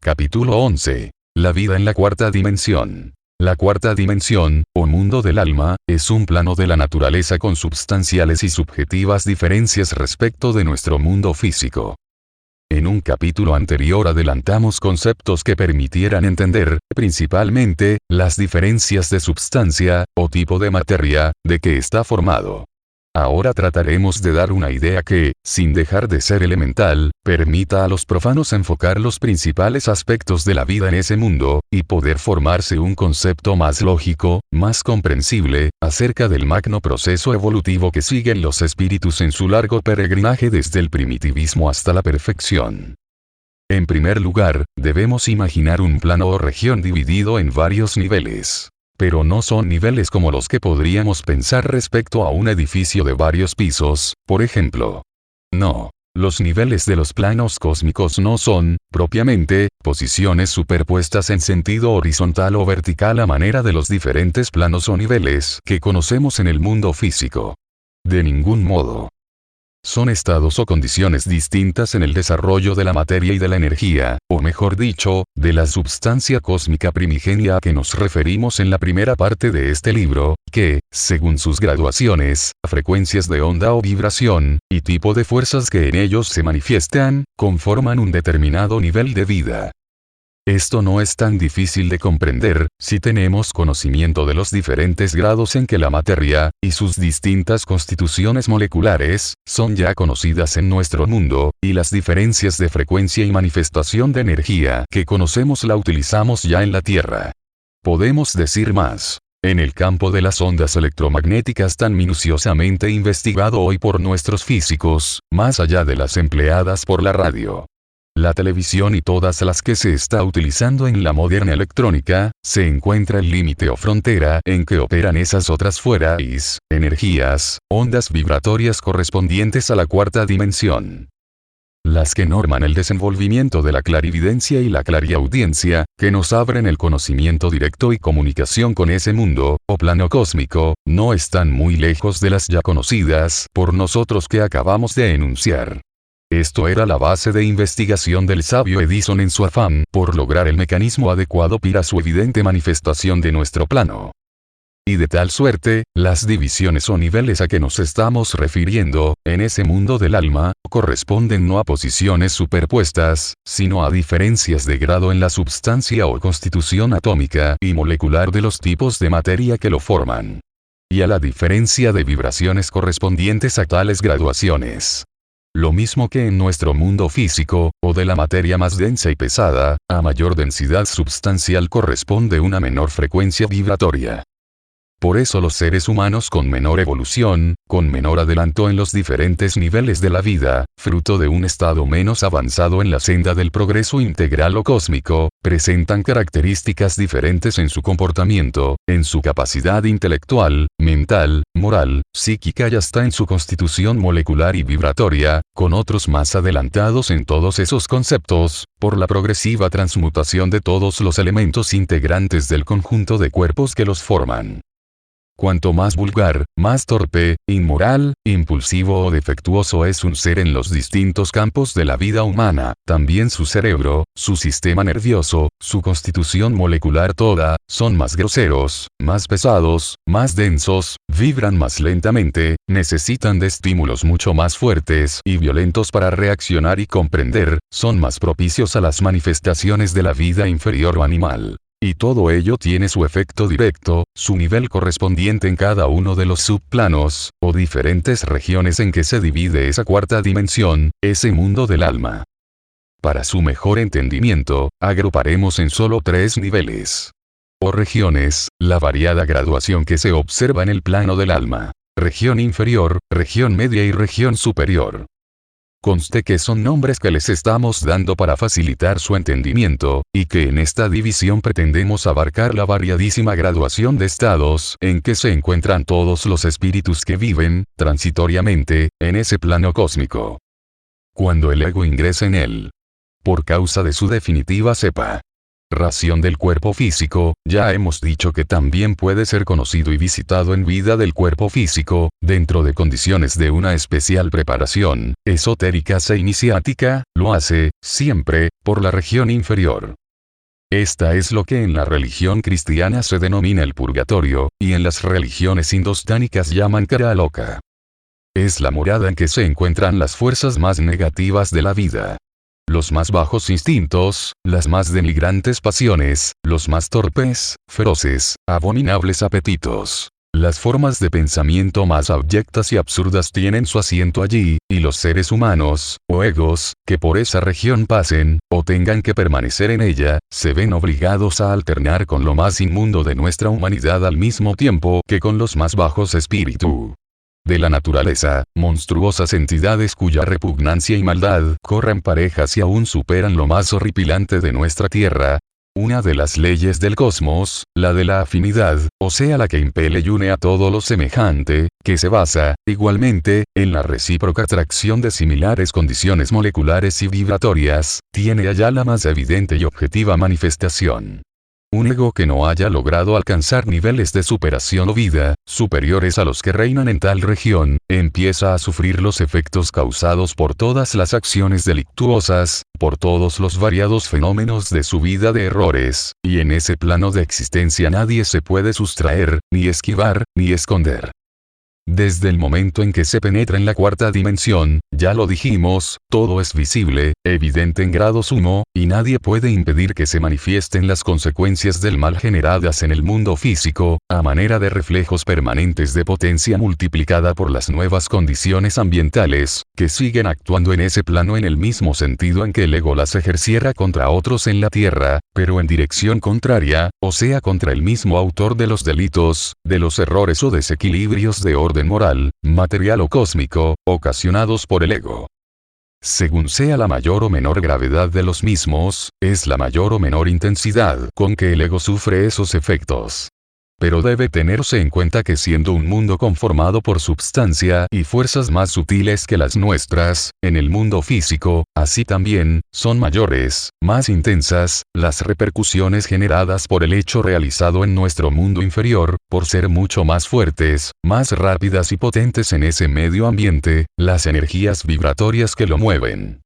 Capítulo 11. La vida en la cuarta dimensión. La cuarta dimensión, o mundo del alma, es un plano de la naturaleza con substanciales y subjetivas diferencias respecto de nuestro mundo físico. En un capítulo anterior adelantamos conceptos que permitieran entender, principalmente, las diferencias de substancia, o tipo de materia, de que está formado. Ahora trataremos de dar una idea que, sin dejar de ser elemental, permita a los profanos enfocar los principales aspectos de la vida en ese mundo, y poder formarse un concepto más lógico, más comprensible, acerca del magno proceso evolutivo que siguen los espíritus en su largo peregrinaje desde el primitivismo hasta la perfección. En primer lugar, debemos imaginar un plano o región dividido en varios niveles. Pero no son niveles como los que podríamos pensar respecto a un edificio de varios pisos, por ejemplo. No. Los niveles de los planos cósmicos no son, propiamente, posiciones superpuestas en sentido horizontal o vertical a manera de los diferentes planos o niveles que conocemos en el mundo físico. De ningún modo. Son estados o condiciones distintas en el desarrollo de la materia y de la energía, o mejor dicho, de la substancia cósmica primigenia a que nos referimos en la primera parte de este libro, que, según sus graduaciones, frecuencias de onda o vibración, y tipo de fuerzas que en ellos se manifiestan, conforman un determinado nivel de vida. Esto no es tan difícil de comprender, si tenemos conocimiento de los diferentes grados en que la materia, y sus distintas constituciones moleculares, son ya conocidas en nuestro mundo, y las diferencias de frecuencia y manifestación de energía que conocemos la utilizamos ya en la Tierra. Podemos decir más. En el campo de las ondas electromagnéticas tan minuciosamente investigado hoy por nuestros físicos, más allá de las empleadas por la radio, la televisión y todas las que se está utilizando en la moderna electrónica, se encuentra el límite o frontera en que operan esas otras fueras, energías, ondas vibratorias correspondientes a la cuarta dimensión. Las que norman el desenvolvimiento de la clarividencia y la clariaudiencia, que nos abren el conocimiento directo y comunicación con ese mundo, o plano cósmico, no están muy lejos de las ya conocidas por nosotros que acabamos de enunciar. Esto era la base de investigación del sabio Edison en su afán por lograr el mecanismo adecuado para su evidente manifestación de nuestro plano. Y de tal suerte, las divisiones o niveles a que nos estamos refiriendo, en ese mundo del alma, corresponden no a posiciones superpuestas, sino a diferencias de grado en la substancia o constitución atómica y molecular de los tipos de materia que lo forman. Y a la diferencia de vibraciones correspondientes a tales graduaciones. Lo mismo que en nuestro mundo físico, o de la materia más densa y pesada, a mayor densidad substancial corresponde una menor frecuencia vibratoria. Por eso los seres humanos con menor evolución, con menor adelanto en los diferentes niveles de la vida, fruto de un estado menos avanzado en la senda del progreso integral o cósmico, presentan características diferentes en su comportamiento, en su capacidad intelectual, mental, moral, psíquica y hasta en su constitución molecular y vibratoria, con otros más adelantados en todos esos conceptos, por la progresiva transmutación de todos los elementos integrantes del conjunto de cuerpos que los forman. Cuanto más vulgar, más torpe, inmoral, impulsivo o defectuoso es un ser en los distintos campos de la vida humana, también su cerebro, su sistema nervioso, su constitución molecular toda, son más groseros, más pesados, más densos, vibran más lentamente, necesitan de estímulos mucho más fuertes y violentos para reaccionar y comprender, son más propicios a las manifestaciones de la vida inferior o animal. Y todo ello tiene su efecto directo, su nivel correspondiente en cada uno de los subplanos, o diferentes regiones en que se divide esa cuarta dimensión, ese mundo del alma. Para su mejor entendimiento, agruparemos en solo 3 niveles. O regiones, la variada graduación que se observa en el plano del alma. Región inferior, región media y región superior. Conste que son nombres que les estamos dando para facilitar su entendimiento, y que en esta división pretendemos abarcar la variadísima graduación de estados en que se encuentran todos los espíritus que viven, transitoriamente, en ese plano cósmico. Cuando el ego ingresa en él, por causa de su definitiva cepa, ración del cuerpo físico, ya hemos dicho que también puede ser conocido y visitado en vida del cuerpo físico, dentro de condiciones de una especial preparación, esotérica e iniciática, lo hace, siempre, por la región inferior. Esta es lo que en la religión cristiana se denomina el purgatorio, y en las religiones indostánicas llaman Karaloka. Es la morada en que se encuentran las fuerzas más negativas de la vida. Los más bajos instintos, las más denigrantes pasiones, los más torpes, feroces, abominables apetitos. Las formas de pensamiento más abyectas y absurdas tienen su asiento allí, y los seres humanos, o egos, que por esa región pasen, o tengan que permanecer en ella, se ven obligados a alternar con lo más inmundo de nuestra humanidad al mismo tiempo que con los más bajos espíritus de la naturaleza, monstruosas entidades cuya repugnancia y maldad corren parejas y aún superan lo más horripilante de nuestra tierra. Una de las leyes del cosmos, la de la afinidad, o sea la que impele y une a todo lo semejante, que se basa, igualmente, en la recíproca atracción de similares condiciones moleculares y vibratorias, tiene allá la más evidente y objetiva manifestación. Un ego que no haya logrado alcanzar niveles de superación o vida, superiores a los que reinan en tal región, empieza a sufrir los efectos causados por todas las acciones delictuosas, por todos los variados fenómenos de su vida de errores, y en ese plano de existencia nadie se puede sustraer, ni esquivar, ni esconder. Desde el momento en que se penetra en la cuarta dimensión, ya lo dijimos, todo es visible, evidente en grado sumo, y nadie puede impedir que se manifiesten las consecuencias del mal generadas en el mundo físico, a manera de reflejos permanentes de potencia multiplicada por las nuevas condiciones ambientales, que siguen actuando en ese plano en el mismo sentido en que el ego las ejerciera contra otros en la tierra, pero en dirección contraria, o sea contra el mismo autor de los delitos, de los errores o desequilibrios de orden moral, material o cósmico, ocasionados por el ego. Según sea la mayor o menor gravedad de los mismos, es la mayor o menor intensidad con que el ego sufre esos efectos. Pero debe tenerse en cuenta que siendo un mundo conformado por substancia y fuerzas más sutiles que las nuestras, en el mundo físico, así también, son mayores, más intensas, las repercusiones generadas por el hecho realizado en nuestro mundo inferior, por ser mucho más fuertes, más rápidas y potentes en ese medio ambiente, las energías vibratorias que lo mueven.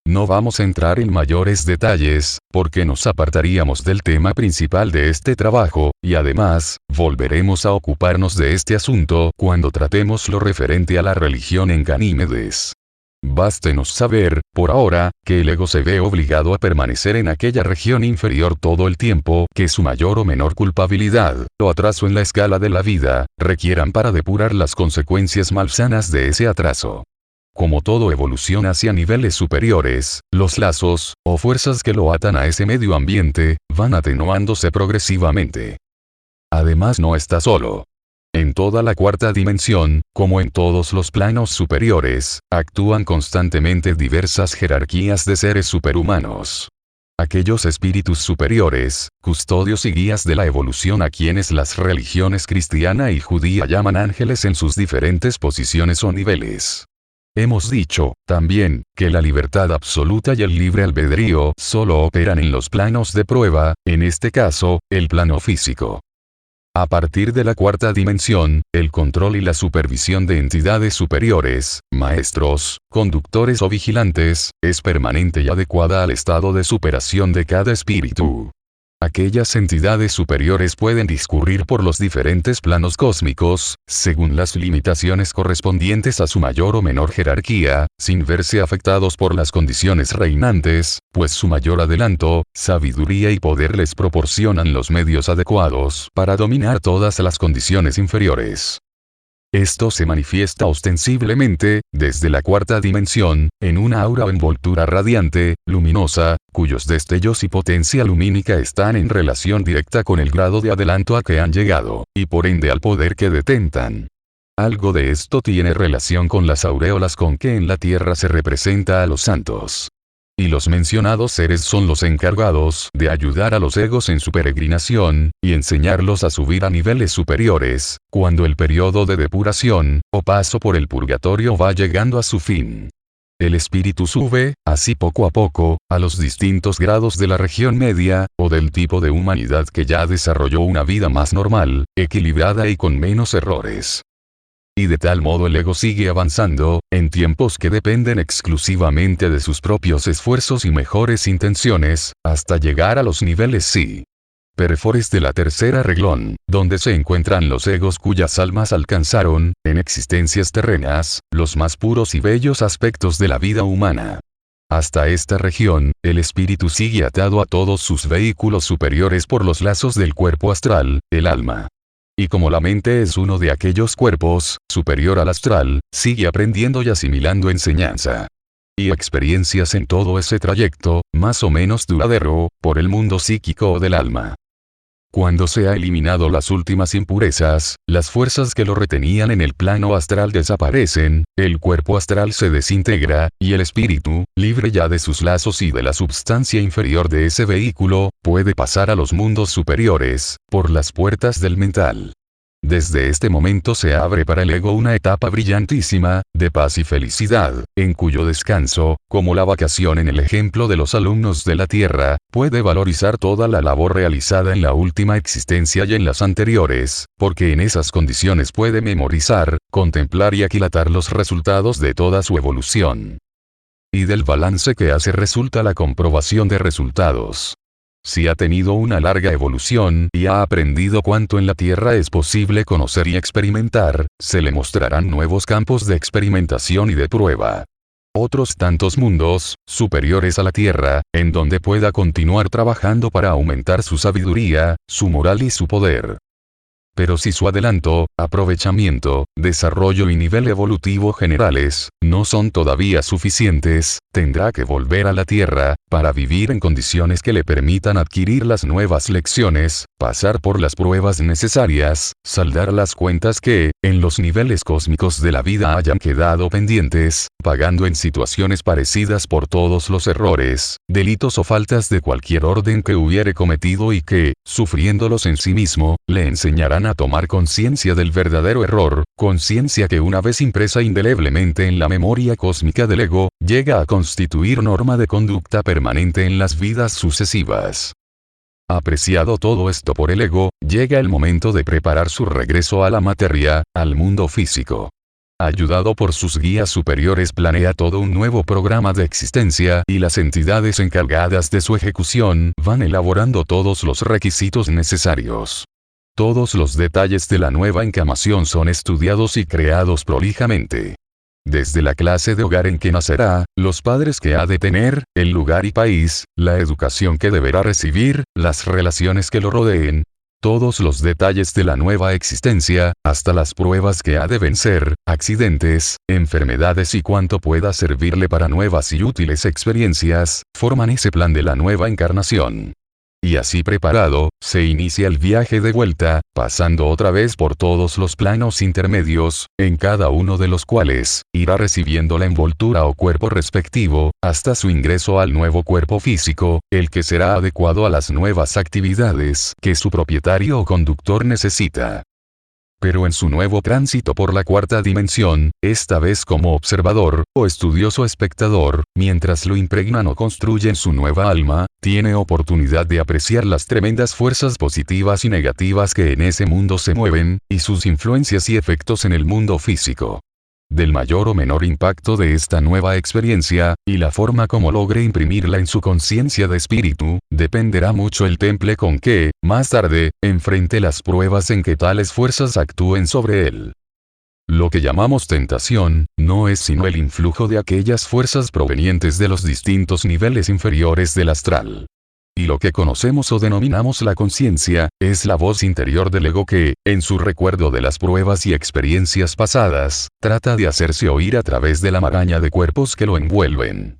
No vamos a entrar en mayores detalles, porque nos apartaríamos del tema principal de este trabajo, y además, volveremos a ocuparnos de este asunto cuando tratemos lo referente a la religión en Ganímedes. Bástenos saber, por ahora, que el ego se ve obligado a permanecer en aquella región inferior todo el tiempo que su mayor o menor culpabilidad, o atraso en la escala de la vida, requieran para depurar las consecuencias malsanas de ese atraso. Como todo evoluciona hacia niveles superiores, los lazos, o fuerzas que lo atan a ese medio ambiente, van atenuándose progresivamente. Además no está solo. En toda la cuarta dimensión, como en todos los planos superiores, actúan constantemente diversas jerarquías de seres superhumanos. Aquellos espíritus superiores, custodios y guías de la evolución a quienes las religiones cristiana y judía llaman ángeles en sus diferentes posiciones o niveles. Hemos dicho, también, que la libertad absoluta y el libre albedrío solo operan en los planos de prueba, en este caso, el plano físico. A partir de la cuarta dimensión, el control y la supervisión de entidades superiores, maestros, conductores o vigilantes, es permanente y adecuada al estado de superación de cada espíritu. Aquellas entidades superiores pueden discurrir por los diferentes planos cósmicos, según las limitaciones correspondientes a su mayor o menor jerarquía, sin verse afectados por las condiciones reinantes, pues su mayor adelanto, sabiduría y poder les proporcionan los medios adecuados para dominar todas las condiciones inferiores. Esto se manifiesta ostensiblemente, desde la cuarta dimensión, en una aura o envoltura radiante, luminosa, cuyos destellos y potencia lumínica están en relación directa con el grado de adelanto a que han llegado, y por ende al poder que detentan. Algo de esto tiene relación con las aureolas con que en la tierra se representa a los santos. Y los mencionados seres son los encargados de ayudar a los egos en su peregrinación, y enseñarlos a subir a niveles superiores, cuando el periodo de depuración, o paso por el purgatorio va llegando a su fin. el espíritu sube, así poco a poco, a los distintos grados de la región media, o del tipo de humanidad que ya desarrolló una vida más normal, equilibrada y con menos errores. Y de tal modo el ego sigue avanzando, en tiempos que dependen exclusivamente de sus propios esfuerzos y mejores intenciones, hasta llegar a los niveles perfores de la tercera reglón, donde se encuentran los egos cuyas almas alcanzaron, en existencias terrenas, los más puros y bellos aspectos de la vida humana. Hasta esta región, el espíritu sigue atado a todos sus vehículos superiores por los lazos del cuerpo astral, el alma. Y como la mente es uno de aquellos cuerpos, superior al astral, sigue aprendiendo y asimilando enseñanza y experiencias en todo ese trayecto, más o menos duradero, por el mundo psíquico o del alma. Cuando se ha eliminado las últimas impurezas, las fuerzas que lo retenían en el plano astral desaparecen, el cuerpo astral se desintegra, y el espíritu, libre ya de sus lazos y de la substancia inferior de ese vehículo, puede pasar a los mundos superiores, por las puertas del mental. Desde este momento se abre para el ego una etapa brillantísima, de paz y felicidad, en cuyo descanso, como la vacación en el ejemplo de los alumnos de la Tierra, puede valorizar toda la labor realizada en la última existencia y en las anteriores, porque en esas condiciones puede memorizar, contemplar y aquilatar los resultados de toda su evolución. Y del balance que hace resulta la comprobación de resultados. Si ha tenido una larga evolución y ha aprendido cuánto en la Tierra es posible conocer y experimentar, se le mostrarán nuevos campos de experimentación y de prueba. Otros tantos mundos, superiores a la Tierra, en donde pueda continuar trabajando para aumentar su sabiduría, su moral y su poder. Pero si su adelanto, aprovechamiento, desarrollo y nivel evolutivo generales, no son todavía suficientes, tendrá que volver a la Tierra, para vivir en condiciones que le permitan adquirir las nuevas lecciones, pasar por las pruebas necesarias, saldar las cuentas que, en los niveles cósmicos de la vida hayan quedado pendientes, pagando en situaciones parecidas por todos los errores, delitos o faltas de cualquier orden que hubiere cometido y que, sufriéndolos en sí mismo, le enseñarán a tomar conciencia del verdadero error, conciencia que una vez impresa indeleblemente en la memoria cósmica del ego, llega a constituir norma de conducta permanente en las vidas sucesivas. Apreciado todo esto por el ego, llega el momento de preparar su regreso a la materia, al mundo físico. Ayudado por sus guías superiores planea todo un nuevo programa de existencia y las entidades encargadas de su ejecución van elaborando todos los requisitos necesarios. Todos los detalles de la nueva encarnación son estudiados y creados prolijamente. Desde la clase de hogar en que nacerá, los padres que ha de tener, el lugar y país, la educación que deberá recibir, las relaciones que lo rodeen, todos los detalles de la nueva existencia, hasta las pruebas que ha de vencer, accidentes, enfermedades y cuanto pueda servirle para nuevas y útiles experiencias, forman ese plan de la nueva encarnación. Y así preparado, se inicia el viaje de vuelta, pasando otra vez por todos los planos intermedios, en cada uno de los cuales, irá recibiendo la envoltura o cuerpo respectivo, hasta su ingreso al nuevo cuerpo físico, el que será adecuado a las nuevas actividades que su propietario o conductor necesita. Pero en su nuevo tránsito por la cuarta dimensión, esta vez como observador, o estudioso espectador, mientras lo impregnan o construyen su nueva alma, tiene oportunidad de apreciar las tremendas fuerzas positivas y negativas que en ese mundo se mueven, y sus influencias y efectos en el mundo físico. Del mayor o menor impacto de esta nueva experiencia, y la forma como logre imprimirla en su conciencia de espíritu, dependerá mucho el temple con que, más tarde, enfrente las pruebas en que tales fuerzas actúen sobre él. Lo que llamamos tentación, no es sino el influjo de aquellas fuerzas provenientes de los distintos niveles inferiores del astral. Y lo que conocemos o denominamos la conciencia, es la voz interior del ego que, en su recuerdo de las pruebas y experiencias pasadas, trata de hacerse oír a través de la maraña de cuerpos que lo envuelven.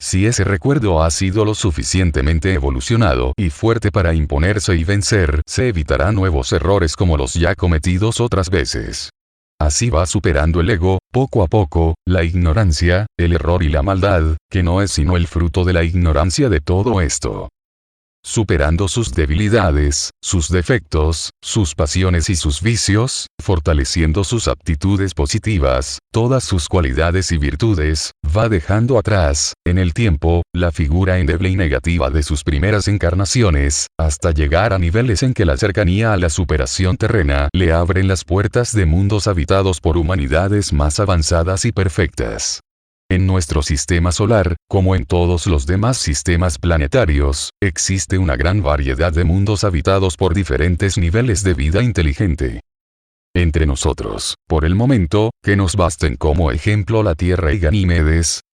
Si ese recuerdo ha sido lo suficientemente evolucionado y fuerte para imponerse y vencer, se evitará nuevos errores como los ya cometidos otras veces. Así va superando el ego, poco a poco, la ignorancia, el error y la maldad, que no es sino el fruto de la ignorancia de todo esto. superando sus debilidades, sus defectos, sus pasiones y sus vicios, fortaleciendo sus aptitudes positivas, todas sus cualidades y virtudes, va dejando atrás, en el tiempo, la figura endeble y negativa de sus primeras encarnaciones, hasta llegar a niveles en que la cercanía a la superación terrena le abren las puertas de mundos habitados por humanidades más avanzadas y perfectas. En nuestro sistema solar, como en todos los demás sistemas planetarios, existe una gran variedad de mundos habitados por diferentes niveles de vida inteligente. Entre nosotros, por el momento, que nos basten como ejemplo la Tierra y Ganímedes,